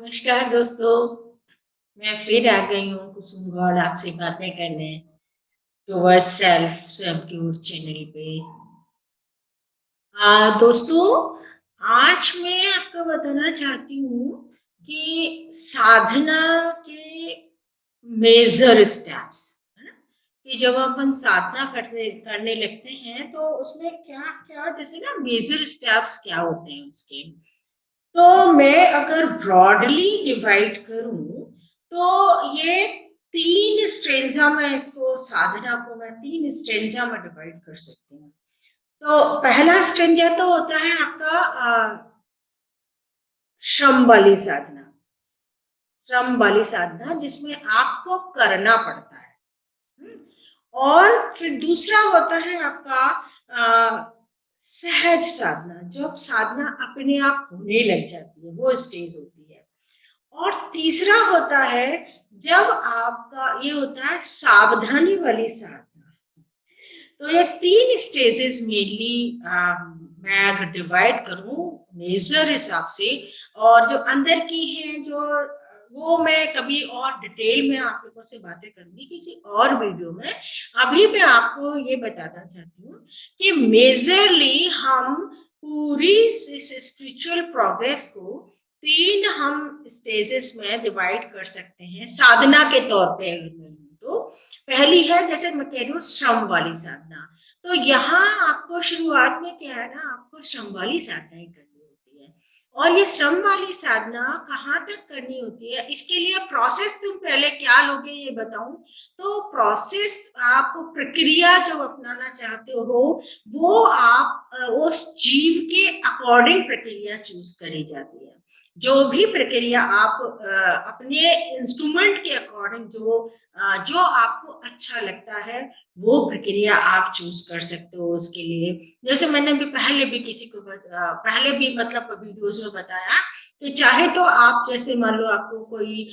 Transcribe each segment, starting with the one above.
नमस्कार दोस्तों, मैं फिर आ गई हूँ कुसुम गौड़ आपसे बातें करने टुवर्ड्स सेल्फ सेल्फ चैनल पे। दोस्तों, आज मैं आपको बताना चाहती हूँ कि साधना के मेजर स्टेप्स है ना, कि जब अपन साधना करने करने लगते हैं तो उसमें क्या क्या जैसे ना मेजर स्टेप्स क्या होते हैं उसके। तो मैं अगर ब्रॉडली डिवाइड करूं तो ये तीन स्ट्रेंजा में इसको साधना को मैं तीन स्ट्रेंजा में डिवाइड कर सकती हूँ। तो पहला स्ट्रेंजा तो होता है आपका श्रम वाली साधना। श्रम वाली साधना जिसमें आपको करना पड़ता है। और फिर दूसरा होता है आपका सहज साधना, जब साधना अपने आप होने लग जाती है, वो स्टेज होती है। और तीसरा होता है जब आपका ये होता है सावधानी वाली साधना। तो ये तीन स्टेजेस मेनली मैं अगर डिवाइड करूं मेजर हिसाब से, और जो अंदर की हैं जो वो मैं कभी और डिटेल में आप लोगों से बातें करूंगी किसी और वीडियो में। अभी मैं आपको ये बताना चाहती हूँ कि मेजरली हम पूरी इस स्पिरिचुअल प्रोग्रेस को तीन हम स्टेजेस में डिवाइड कर सकते हैं साधना के तौर पे। अगर मैं तो पहली है, जैसे मैं कह रही हूँ, श्रम वाली साधना। तो यहाँ आपको शुरुआत में क्या है ना, आपको श्रम वाली साधना ही करनी होती है। और ये श्रम वाली साधना कहाँ तक करनी होती है, इसके लिए प्रोसेस तुम पहले क्या लोगे ये बताऊं। तो प्रोसेस, आप प्रक्रिया जो अपनाना चाहते हो वो आप उस जीव के अकॉर्डिंग प्रक्रिया चूज करी जाती है। जो भी प्रक्रिया आप अपने इंस्ट्रूमेंट के अकॉर्डिंग जो आपको अच्छा लगता है वो प्रक्रिया आप चूज कर सकते हो उसके लिए। जैसे मैंने भी पहले भी किसी को पहले भी मतलब वीडियोस में बताया कि चाहे तो आप जैसे मान लो आपको कोई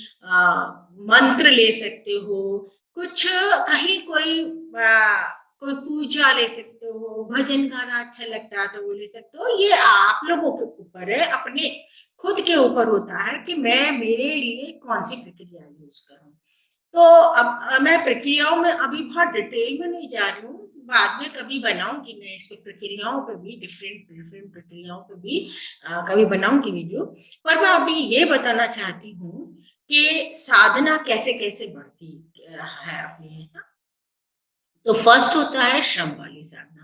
मंत्र ले सकते हो, कुछ कहीं कोई पूजा ले सकते हो, भजन गाना अच्छा लगता है तो वो ले सकते हो। ये आप लोगों के ऊपर है, अपने खुद के ऊपर होता है कि मैं मेरे लिए कौन सी प्रक्रिया यूज करूं। तो अब मैं प्रक्रियाओं में अभी बहुत डिटेल में नहीं जा रही हूँ, बाद में कभी बनाऊंगी मैं इस पे प्रक्रियाओं पे भी, डिफरेंट डिफरेंट प्रक्रियाओं पे भी कभी बनाऊंगी वीडियो। पर मैं अभी ये बताना चाहती हूँ कि साधना कैसे कैसे बढ़ती है अपनी। तो फर्स्ट होता है श्रम वाली साधना।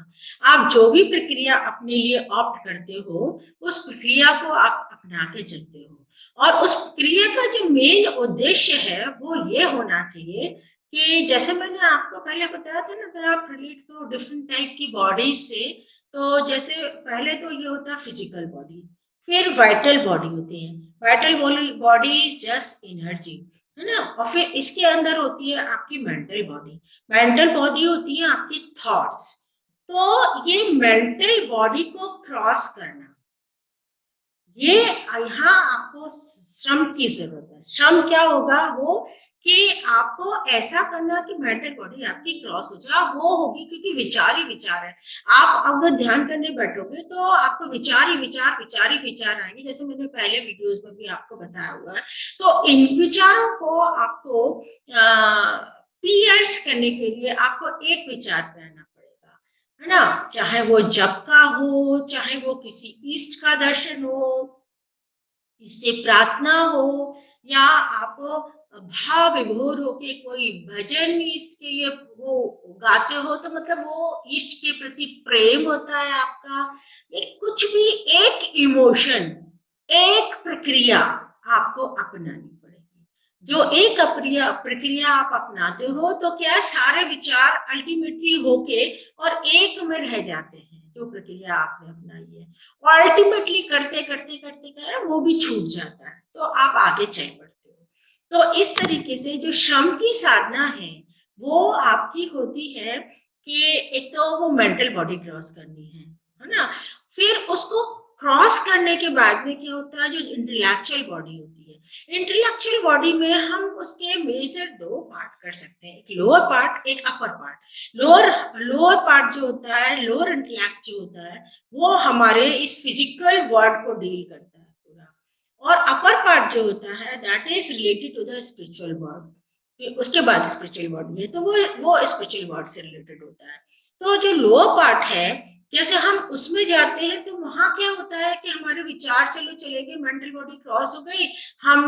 आप जो भी प्रक्रिया अपने लिए ऑप्ट करते हो उस प्रक्रिया को आप अपना के चलते हो, और उस प्रक्रिया का जो मेन उद्देश्य है वो ये होना चाहिए कि जैसे मैंने आपको पहले बताया था ना, अगर आप रिलेट करो डिफरेंट टाइप की बॉडी से, तो जैसे पहले तो ये होता है फिजिकल बॉडी, फिर वाइटल बॉडी होती है। Vital body is just energy, है ना। और फिर इसके अंदर होती है आपकी मेंटल बॉडी। मेंटल बॉडी होती है आपकी थॉट्स। तो ये मेंटल बॉडी को क्रॉस करना, ये यहाँ आपको श्रम की जरूरत है। श्रम क्या होगा वो, कि आपको ऐसा करना कि मेंटल बॉडी आपकी क्रॉस हो जाए। वो होगी क्योंकि विचार ही विचार है। आप अगर ध्यान करने बैठोगे तो आपको विचार ही विचार आएंगे, जैसे मैंने पहले वीडियोस में भी आपको बताया हुआ है। तो इन विचारों को आपको पियर्स करने के लिए आपको एक विचार पे आना पड़ेगा, है ना। चाहे वो जप का हो, चाहे वो किसी इष्ट का दर्शन हो, इससे प्रार्थना हो, या आप भाव विभोर होके कोई भजन इष्ट के लिए वो गाते हो, तो मतलब वो इष्ट के प्रति प्रेम होता है आपका। एक कुछ भी एक इमोशन, एक प्रक्रिया आपको अपनानी पड़ेगी। जो एक प्रक्रिया आप अपनाते हो तो क्या सारे विचार अल्टीमेटली होके और एक में रह जाते हैं। जो प्रक्रिया आपने अपनाई है और अल्टीमेटली करते करते करते क्या है वो भी छूट जाता है, तो आप आगे चल पड़ते हो। तो इस तरीके से जो श्रम की साधना है वो आपकी होती है कि एक तो वो मेंटल बॉडी क्रॉस करनी है ना। फिर उसको क्रॉस करने के बाद में क्या होता है, जो इंटेलेक्चुअल बॉडी होती है, इंटेलेक्चुअल बॉडी में हम उसके मेजर दो पार्ट कर सकते हैं, एक लोअर पार्ट एक upper part. Lower lower part जो होता है, लोअर इंटेलेक्ट जो होता है, वो हमारे इस फिजिकल वर्ल्ड को डील करता है पूरा। और अपर पार्ट जो होता है that is related to the spiritual world, उसके बाद स्पिरिचुअल बॉडी है, तो वो स्पिरिचुअल बॉडी से रिलेटेड होता है। तो जो लोअर पार्ट है, जैसे हम उसमें जाते हैं तो वहां क्या होता है कि हमारे विचार चलो चले गए, मेंटल बॉडी क्रॉस हो गई, हम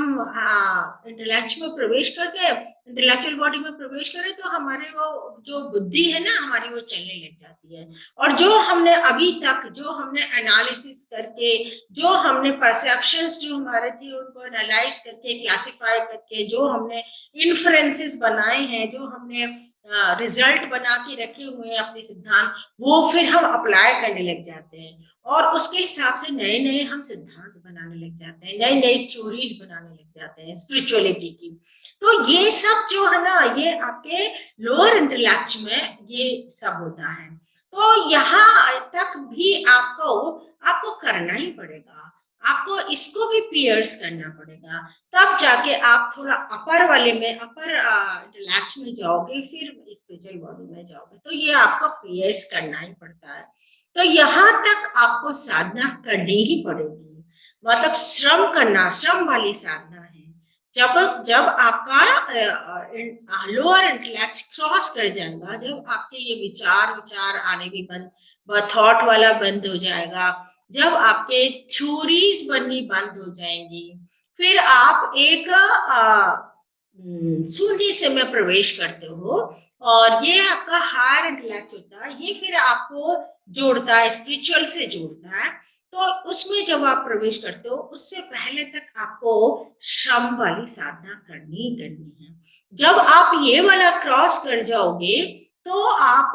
इंटेलेक्ट में प्रवेश कर गए, इंटेलेक्चुअल बॉडी में प्रवेश करें तो हमारे वो जो बुद्धि है ना हमारी वो चलने लग जाती है। और जो हमने अभी तक जो हमने एनालिसिस करके, जो हमने परसेप्शंस जो हमारे थे उनको एनालाइज करके क्लासिफाई करके जो हमने इन्फ्रेंसेस बनाए हैं, जो हमने रिजल्ट बना के रखे हुए हैं अपने सिद्धांत, वो फिर हम अप्लाई करने लग जाते हैं और उसके हिसाब से नए नए हम सिद्धांत बनाने लग जाते हैं, नई नई थ्योरीज बनाने लग जाते हैं स्पिरिचुअलिटी की। तो ये सब जो है ना ये आपके लोअर इंटेलेक्ट में ये सब होता है। तो यहाँ तक भी आपको करना ही पड़ेगा, आपको इसको भी पियर्स करना पड़ेगा, तब जाके आप थोड़ा अपर वाले में, अपर इंटेलेक्ट में जाओगे, फिर स्पिरिचुअल बॉडी में जाओगे। तो ये आपको पियर्स करना ही पड़ता है। तो यहाँ तक आपको साधना करनी ही पड़ेगी, मतलब श्रम करना, श्रम वाली साधना है। जब जब आपका लोअर इंटेलेक्ट क्रॉस कर जाएगा, जब आपके ये विचार विचार आने भी बंद, थॉट वाला बंद हो जाएगा, जब आपके थ्योरीज बननी बंद हो जाएंगी, फिर आप एक शून्य से में प्रवेश करते हो और ये आपका हायर इंटेलेक्ट होता है, ये फिर आपको जोड़ता है, स्पिरिचुअल से जोड़ता है। तो उसमें जब आप प्रवेश करते हो उससे पहले तक आपको श्रम वाली साधना करनी ही करनी है। जब आप ये वाला क्रॉस कर जाओगे तो आप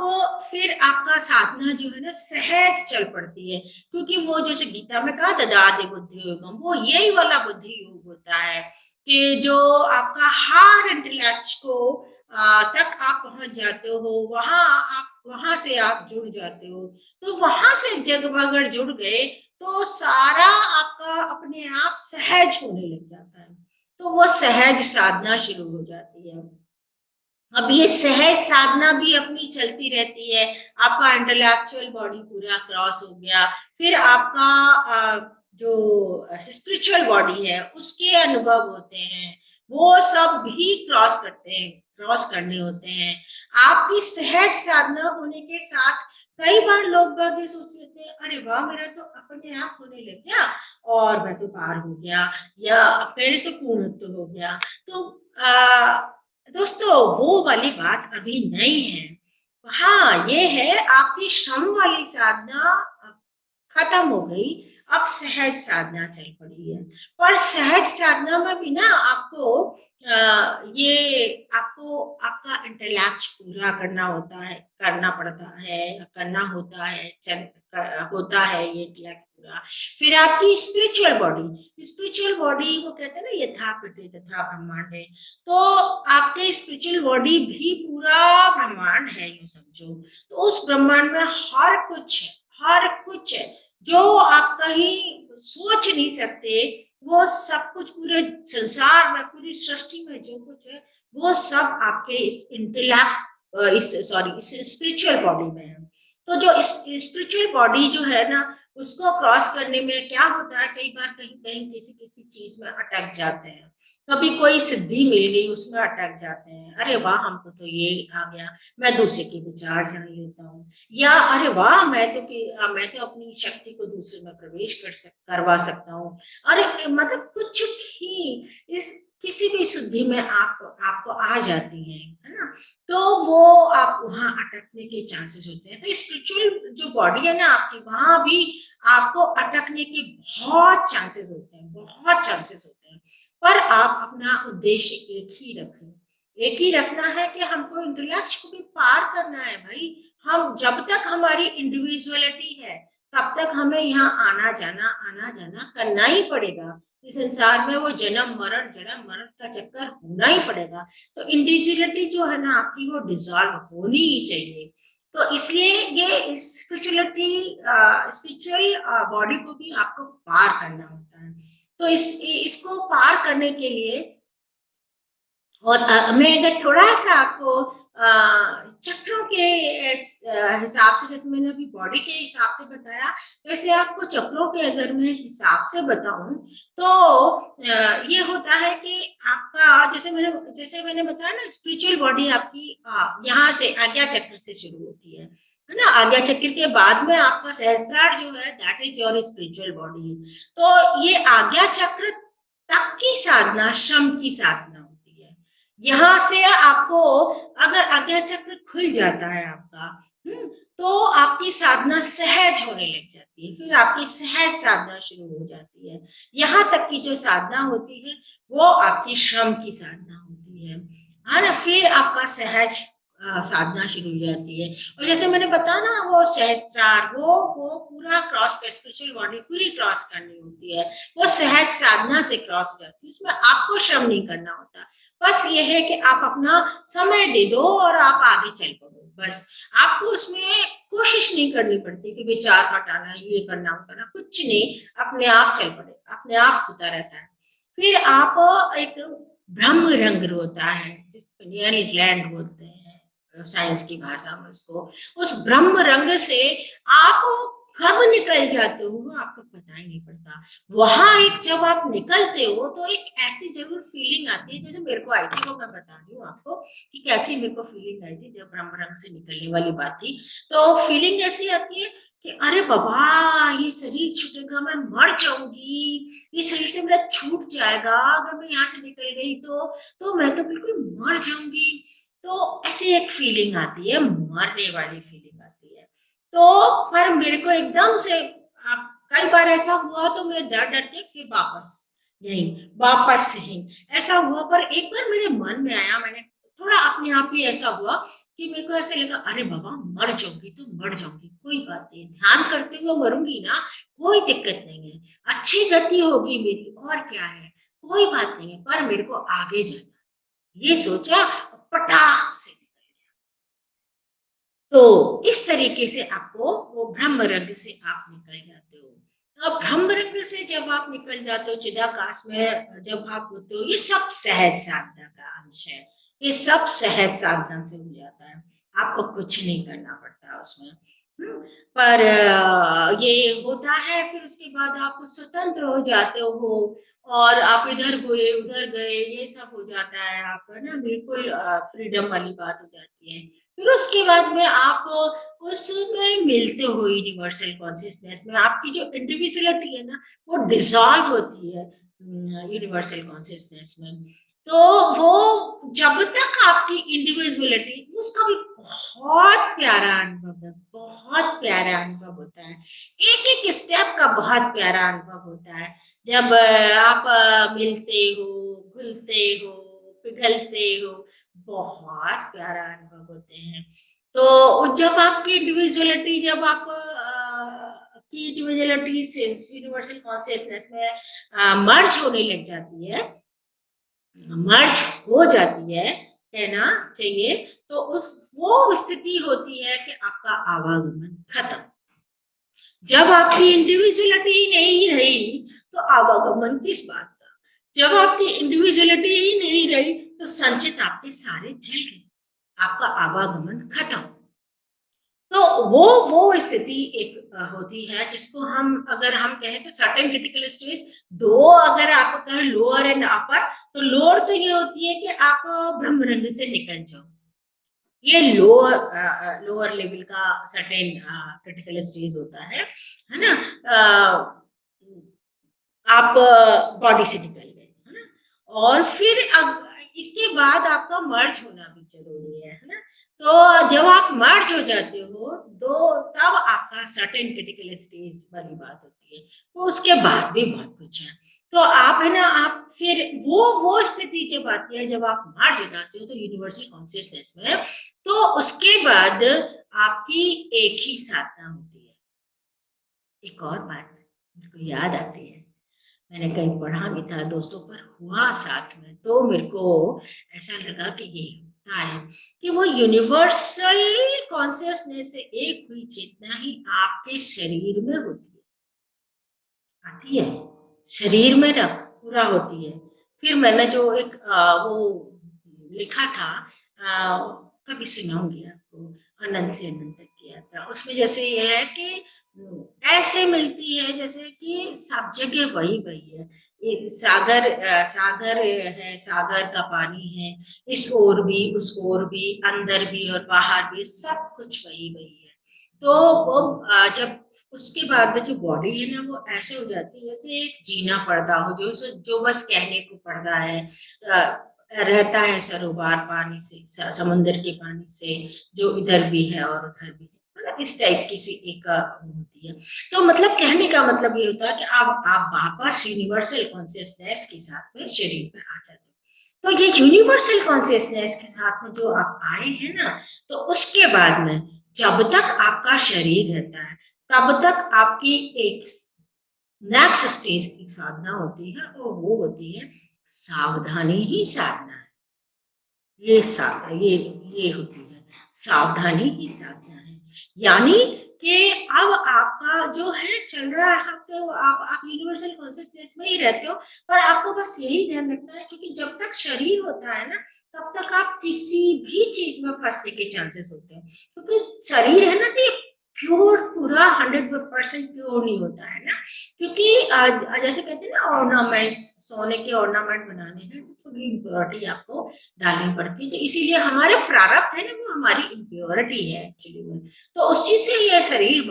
फिर आपका साधना जो है ना सहज चल पड़ती है, क्योंकि वो जैसे गीता में कहा ददाति बुद्धि योगम, वो यही वाला बुद्धि योग होता है कि जो आपका हार इंटेलेक्ट को तक आप पहुंच जाते हो, वहां से आप जुड़ जाते हो। तो वहां से जग अगर जुड़ गए तो सारा आपका अपने आप सहज होने लग जाता है, तो वो सहज साधना शुरू हो जाती है। अब ये सहज साधना भी अपनी चलती रहती है, आपका इंटेलेक्चुअल बॉडी पूरा क्रॉस हो गया, फिर आपका जो स्पिरिचुअल बॉडी है उसके अनुभव होते हैं, वो सब भी क्रॉस करते हैं, क्रॉस करने होते हैं। आपकी सहज साधना होने के साथ कई बार लोग बाग ये सोच लेते हैं अरे वाह मेरा तो अपने आप होने लग गया और मैं तो पार हो गया, या मेरे तो पूर्णत्व हो गया। तो दोस्तों वो वाली बात अभी नहीं है। हाँ ये है आपकी श्रम वाली साधना खत्म हो गई, अब सहज साधना चल पड़ी है। पर सहज साधना में भी ना आपको ये आपको आपका इंटेलेक्ट पूरा करना होता है, करना पड़ता है, करना होता है, होता है ये इंटेलेक्ट पूरा। फिर आपकी स्पिरिचुअल बॉडी वो कहते हैं ना यथा पिटे तथा ब्रह्मांड, तो आपके स्पिरिचुअल बॉडी भी पूरा ब्रह्मांड है यूं समझो। तो उस ब्रह्मांड में हर कुछ है जो आप कहीं सोच नहीं सकते, वो सब कुछ पूरे संसार में, पूरी सृष्टि में जो कुछ है वो सब आपके इस इंटेलेक्ट इस स्पिरिचुअल बॉडी में है। तो जो स्पिरिचुअल बॉडी जो है ना उसको क्रॉस करने में क्या होता है, कई बार कहीं कहीं किसी किसी चीज में अटक जाते हैं, कभी कोई सिद्धि मिल गई उसमें अटक जाते हैं, अरे वाह हमको तो ये आ गया, मैं दूसरे के विचार जान लेता हूँ, या अरे वाह मैं तो अपनी शक्ति को दूसरे में प्रवेश करवा सकता हूँ। अरे मतलब कुछ भी इस किसी भी शुद्धि में आपको आ जाती है ना, तो वो आप वहां अटकने के चांसेस होते हैं। तो स्पिरिचुअल जो बॉडी है ना आपकी, वहां भी आपको अटकने के बहुत चांसेस होते हैं, बहुत चांसेस होते हैं। पर आप अपना उद्देश्य एक ही रखना है कि हमको इंटेलेक्ट को भी पार करना है भाई। हम जब तक हमारी इंडिविजुअलिटी है तब तक हमें यहाँ आना जाना करना ही पड़ेगा। इस संसार में वो जन्म मरण का चक्कर होना ही पड़ेगा। तो इंडिविजुअलिटी जो है ना आपकी वो डिसॉल्व होनी ही चाहिए। तो इसलिए ये स्पिरिचुअल बॉडी को भी आपको पार करना होता है। तो इसको पार करने के लिए, और मैं अगर थोड़ा सा आपको चक्रों के हिसाब से, जैसे मैंने अभी बॉडी के हिसाब से बताया, वैसे आपको चक्रों के अगर मैं हिसाब से बताऊं तो ये होता है कि आपका, जैसे मैंने बताया ना, स्पिरिचुअल बॉडी आपकी यहाँ से आज्ञा चक्र से शुरू होती है ना। आज्ञा चक्र के बाद में आपका सहस्त्रार जो है, that is your spiritual body. तो ये आज्ञा चक्र तक की साधना श्रम की साधना होती है। यहाँ से आपको, अगर आज्ञा चक्र खुल जाता है आपका, तो आपकी साधना सहज होने लग जाती है। फिर आपकी सहज साधना शुरू हो जाती है। यहाँ तक की जो साधना होती है वो आपकी श्रम की साधना होती है ना। फिर आपका सहज साधना शुरू हो जाती है। और जैसे मैंने बताया ना, वो सहस्त्रार, वो पूरा क्रॉस कर, स्पिरिचुअल बॉडी पूरी क्रॉस करनी होती है। वो सहज साधना से क्रॉस हो जाती है। उसमें आपको श्रम नहीं करना होता। बस ये है कि आप अपना समय दे दो और आप आगे चल पड़ो। बस आपको उसमें कोशिश नहीं करनी पड़ती कि विचार हटाना, ये करना, वो करना, कुछ नहीं। अपने आप चल पड़े, अपने आप होता रहता है। फिर आप एक ब्रह्म रंग होता है, जिसको नियर ग्लैंड बोलते हैं साइंस की भाषा में उसको। उस ब्रह्म रंग से आप कब निकल जाते हो आपको पता ही नहीं पड़ता। वहां एक जब आप निकलते हो तो एक ऐसी जरूर फीलिंग आती है, जैसे मेरे को आई थी, वो मैं बता रही हूँ आपको कि कैसी मेरे को फीलिंग आई थी जब ब्रह्म रंग से निकलने वाली बात थी। तो फीलिंग ऐसी आती है कि अरे बाबा, ये शरीर छूटेगा, मैं मर जाऊंगी, ये शरीर से मेरा छूट जाएगा, अगर मैं यहाँ से निकल गई तो मैं तो बिल्कुल मर जाऊंगी। तो ऐसी एक फीलिंग आती है, मरने वाली फीलिंग आती है। तो पर मेरे को एकदम से, कई बार ऐसा हुआ तो मैं डर डर के फिर वापस यही ऐसा हुआ। पर एक बार मेरे मन में आया, मैंने थोड़ा अपने आप ही ऐसा हुआ कि मेरे को ऐसे लगा, अरे बाबा, मर जाऊंगी तो मर जाऊंगी, कोई बात नहीं, ध्यान करते हुए मरूंगी ना, कोई दिक्कत नहीं है, अच्छी गति होगी मेरी, और क्या है, कोई बात नहीं है, पर मेरे को आगे जाना, ये सोचा, पटाख से। तो इस तरीके से आपको वो ब्रह्म रंग से आप निकल जाते हो। अब ब्रह्म रंग से जब आप निकल जाते हो, चिदाकाश में जब आप होते हो, ये सब सहज साधना का अंश है। ये सब सहज साधना से हो जाता है, आपको कुछ नहीं करना पड़ता उसमें। पर ये होता है, फिर उसके बाद आप स्वतंत्र हो जाते हो और आप इधर गए उधर गए, ये सब हो जाता है आपका ना, बिल्कुल फ्रीडम वाली बात हो जाती है। फिर उसके बाद में आप उसमें मिलते हो यूनिवर्सल कॉन्शियसनेस में। आपकी जो इंडिविजुअलिटी है ना, वो डिसॉल्व होती है यूनिवर्सल कॉन्शियसनेस में। तो वो जब तक आपकी इंडिविजुअलिटी, उसका भी बहुत प्यारा अनुभव है, बहुत प्यारा अनुभव होता है। एक एक स्टेप का बहुत प्यारा अनुभव होता है। जब आप मिलते हो, घुलते हो, पिघलते हो, बहुत प्यारा अनुभव होते हैं। तो जब आपकी इंडिविजुअलिटी, जब आप की इंडिविजुअलिटी से यूनिवर्सल कॉन्शियसनेस में मर्ज होने लग जाती है, मर्ज हो जाती है, कहना चाहिए, तो वो स्थिति होती है कि आपका आवागमन खत्म। जब आपकी इंडिविजुअलिटी नहीं रही तो आवागमन किस बात का। जब आपकी इंडिविजुअलिटी ही नहीं रही तो संचित आपके सारे जल गए, आपका आवागमन खत्म। तो वो स्थिति एक होती है, जिसको हम, अगर हम कहें तो सर्टेन क्रिटिकल स्टेज दो, अगर आप कहें लोअर एंड अपर, तो लोअर तो ये होती है कि आप ब्रह्मरंग से निकल जाओ, ये लोअर लेवल का सर्टेन क्रिटिकल स्टेज होता है ना। आप बॉडी से निकल गए, है ना। और फिर अब इसके बाद आपका मर्ज होना भी जरूरी है ना। तो जब आप मर्ज हो जाते हो तो तब आपका सर्टेन क्रिटिकल स्टेज वाली बात होती है। तो उसके बाद भी बहुत कुछ है। तो आप, है ना, आप फिर वो स्थिति जब आती है, जब आप मर्ज हो जाते हो तो यूनिवर्सल कॉन्शियसनेस में, तो उसके बाद आपकी एक ही साधना होती है। एक और बात मेरे को याद आती है, मैंने कहीं पढ़ा भी था, दोस्तों पर हुआ साथ में, तो मेरे को ऐसा लगा कि ये होता है कि वो यूनिवर्सल कॉन्शियसनेस से एक हुई चेतना ही आपके शरीर में होती है, आती है शरीर में ना, पूरा होती है। फिर मैंने जो एक वो लिखा था, कभी सुनाऊंगी आपको, अनंत से अनंत तक की यात्रा। उसमें जैसे ये है कि ऐसे मिलती है जैसे कि सब जगह वही वही है। ये सागर है, सागर का पानी है, इस ओर भी उस ओर भी, अंदर भी और बाहर भी, सब कुछ वही वही है। तो वो जब उसके बाद में जो बॉडी है ना, वो ऐसे हो जाती है जैसे एक जीना पर्दा हो, जो बस कहने को पर्दा है। रहता है सरोवर पानी से, समुद्र के पानी से, जो इधर भी है और उधर भी है, मतलब इस टाइप की सी एक होती है। तो मतलब कहने का मतलब ये होता है कि आप वापस यूनिवर्सल कॉन्शियसनेस के साथ में शरीर में आ जाते हो। तो ये यूनिवर्सल कॉन्शियसनेस के साथ में जो आप आए हैं ना, तो उसके बाद में जब तक आपका शरीर रहता है, तब तक आपकी एक नेक्स्ट स्टेज की साधना होती है, और वो होती है सावधानी ही साधना है। ये होती है सावधानी ही साधना है। यानी कि अब आपका जो है चल रहा है, आप यूनिवर्सल कॉन्शियसनेस में ही रहते हो, पर आपको बस यही ध्यान रखना है, क्योंकि जब तक शरीर होता है ना, तब तक आप किसी भी चीज में फंसने के चांसेस होते हैं, क्योंकि शरीर है ना कि प्योर पूरा 100% प्योर नहीं होता है ना। क्योंकि जैसे कहते हैं ना, ऑर्नामेंट्स, सोने के ऑर्नामेंट बनाने हैं तो थोड़ी इम्प्योरिटी आपको डालनी पड़ती है। तो इसीलिए हमारे प्रारब्ध है ना, वो हमारी इम्प्योरिटी है एक्चुअली में। तो उस चीज से ये शरीर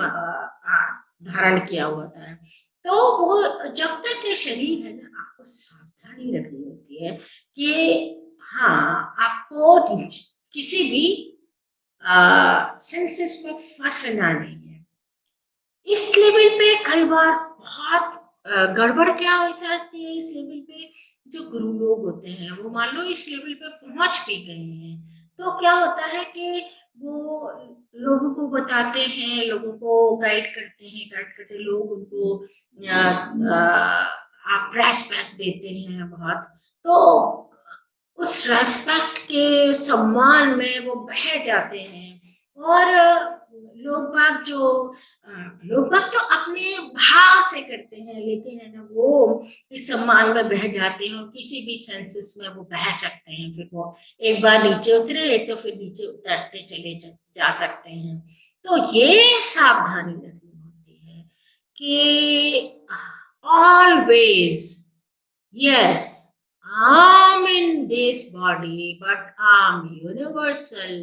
धारण किया हुआ था। तो वो जब तक ये शरीर है ना, आपको सावधानी रखनी होती है कि हाँ, आपको किसी भी सेंसेस में फंसना नहीं है। इस लेवल पे कई बार बहुत गड़बड़ क्या हो जाती है। इस लेवल पे जो गुरु लोग होते हैं, वो मान लो इस लेवल पे पहुंच भी गए हैं, तो क्या होता है कि वो लोगों को बताते हैं, लोगों को गाइड करते लोग उनको आप रेस्पेक्ट देते हैं बहुत। तो उस रेस्पेक्ट के सम्मान में वो बह जाते हैं। और लोग बाग तो अपने भाव से करते हैं, लेकिन है ना, वो इस सम्मान में बह जाते हैं, किसी भी सेंसेस में वो बह सकते हैं। फिर वो एक बार नीचे उतरे तो फिर नीचे उतरते जा सकते हैं। तो ये सावधानी रखनी होती है कि always, yes, I'm in this body, but I'm universal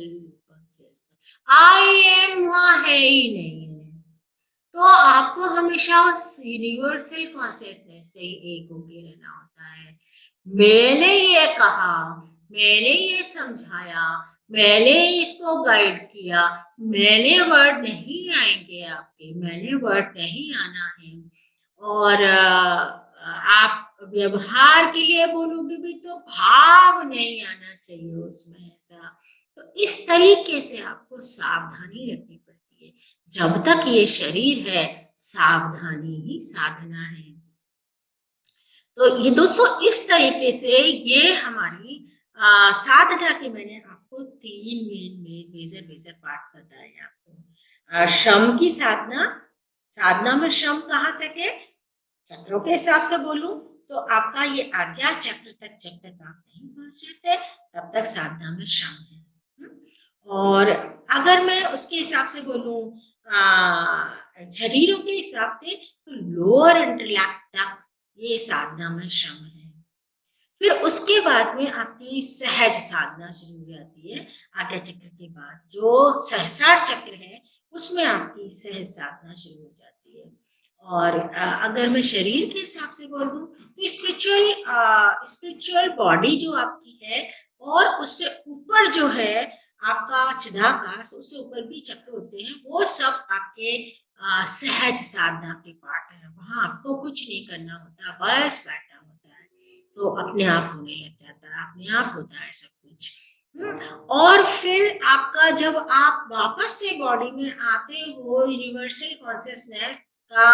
consciousness. I am वहाँ है ही नहीं है। तो आपको हमेशा उस यूनिवर्सल कॉन्शियसनेस से एक होके रहना होता है। मैंने ये कहा, मैंने ये समझाया, मैंने इसको गाइड किया, मैंने वर्ड नहीं आएंगे आपके, मैंने वर्ड नहीं आना है। और आप व्यवहार के लिए बोलोगे भी तो भाव नहीं आना चाहिए उसमें ऐसा। तो इस तरीके से आपको सावधानी रखनी पड़ती है। जब तक ये शरीर है, सावधानी ही साधना है। तो ये दोस्तों, इस तरीके से ये हमारी साधना के मैंने आपको 3 मेजर पार्ट बताए आपको। श्रम की साधना, साधना में श्रम कहाँ तक है, चक्रों के हिसाब से बोलूं तो आपका ये आज्ञा चक्र तक जब तक आप नहीं पहुंचते, तब तक साधना में श्रम है। और अगर मैं उसके हिसाब से बोलूं, शरीरों के हिसाब से, तो लोअर इंटेलेक्ट तक ये साधना में श्रम है। फिर उसके बाद में आपकी सहज साधना शुरू हो जाती है। आज्ञा चक्र के बाद जो सहस्त्रार चक्र है, उसमें आपकी सहज साधना शुरू हो जाती है। और अगर मैं शरीर के हिसाब से बोलूं, तो स्पिरिचुअल बॉडी जो आपकी है, और उससे ऊपर जो है आपका चिदाकाश, उससे ऊपर भी चक्र होते हैं, वो सब आपके सहज साधना के पार्ट है। वहां आपको कुछ नहीं करना होता, बस बैठना होता है, तो अपने आप होने लग जाता है, अपने आप होता है सब कुछ। और फिर आपका जब आप वापस से बॉडी में आते हो यूनिवर्सल कॉन्शियसनेस का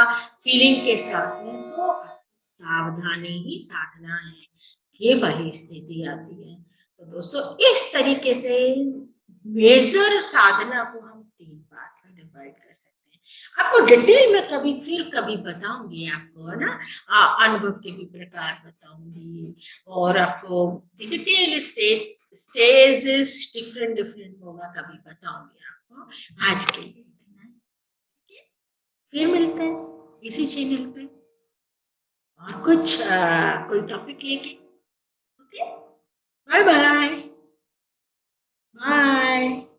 फीलिंग के साथ में, तो सावधानी ही साधना है, ये वाली स्थिति आती है। तो दोस्तों, इस तरीके से मेजर साधना को हम 3 पार्ट में डिवाइड कर सकते हैं। आपको डिटेल में कभी बताऊंगी आपको, है ना। अनुभव के भी प्रकार बताऊंगी, और आपको डिटेल स्टेजेस डिफरेंट डिफरेंट होगा, कभी बताऊंगी आपको। आज के लिए इतना ही, ठीक है? फिर मिलते हैं इसी चैनल पे, और कुछ कोई टॉपिक लेके। Okay, bye bye. बाय।